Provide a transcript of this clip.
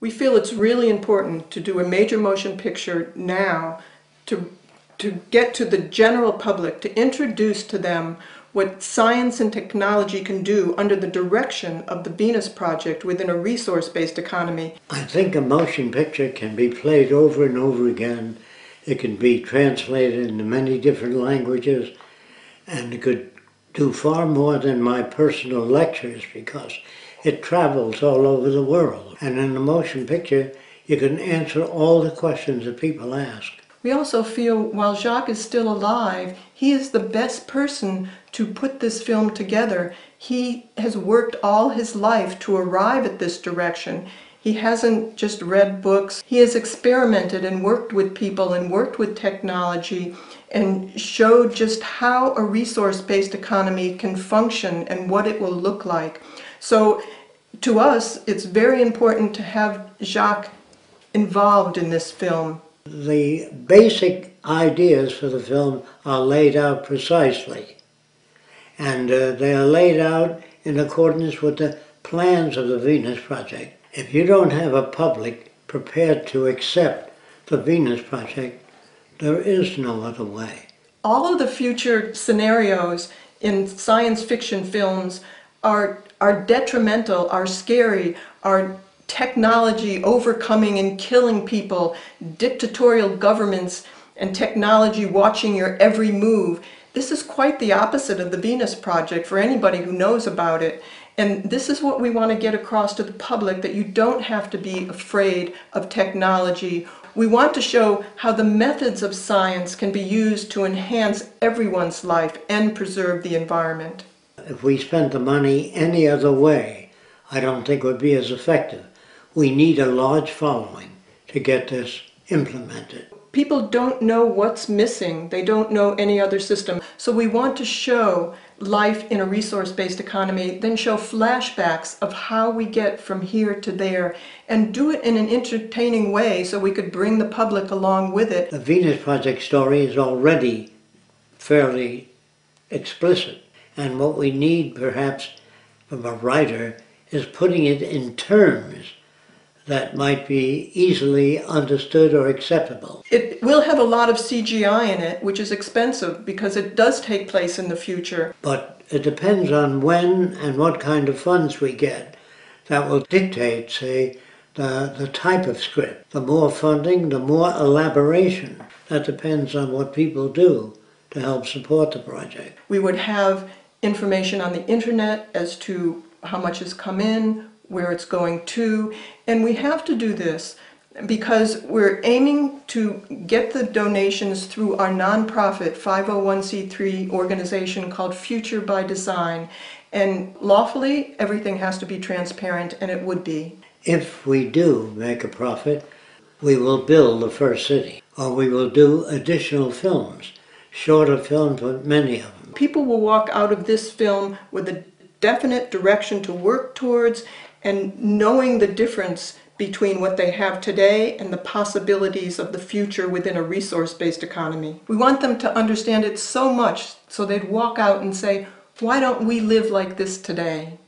We feel it's really important to do a major motion picture now to get to the general public, to introduce to them what science and technology can do under the direction of the Venus Project within a resource-based economy. I think a motion picture can be played over and over again. It can be translated into many different languages, and it could do far more than my personal lectures because it travels all over the world. And in a motion picture, you can answer all the questions that people ask. We also feel while Jacques is still alive, he is the best person to put this film together. He has worked all his life to arrive at this direction. He hasn't just read books. He has experimented and worked with people and worked with technology and showed just how a resource-based economy can function and what it will look like. So to us, it's very important to have Jacques involved in this film. The basic ideas for the film are laid out precisely, and they are laid out in accordance with the plans of the Venus Project. If you don't have a public prepared to accept the Venus Project, there is no other way. All of the future scenarios in science fiction films are detrimental, are scary, are technology overcoming and killing people, dictatorial governments and technology watching your every move. This is quite the opposite of the Venus Project for anybody who knows about it. And this is what we want to get across to the public, that you don't have to be afraid of technology. We want to show how the methods of science can be used to enhance everyone's life and preserve the environment. If we spent the money any other way, I don't think it would be as effective. We need a large following to get this implemented. People don't know what's missing. They don't know any other system. So we want to show life in a resource-based economy, then show flashbacks of how we get from here to there, and do it in an entertaining way so we could bring the public along with it. The Venus Project story is already fairly explicit, and what we need perhaps from a writer is putting it in terms that might be easily understood or acceptable. It will have a lot of CGI in it, which is expensive because it does take place in the future. But it depends on when and what kind of funds we get. That will dictate, say, the type of script. The more funding, the more elaboration. That depends on what people do to help support the project. We would have information on the internet as to how much has come in, where it's going to, and we have to do this because we're aiming to get the donations through our nonprofit 501c3 organization called Future by Design, and lawfully everything has to be transparent, and it would be. If we do make a profit, we will build the first city, or we will do additional films, shorter films, but many of them. People will walk out of this film with a definite direction to work towards and knowing the difference between what they have today and the possibilities of the future within a resource-based economy. We want them to understand it so much so they'd walk out and say, why don't we live like this today?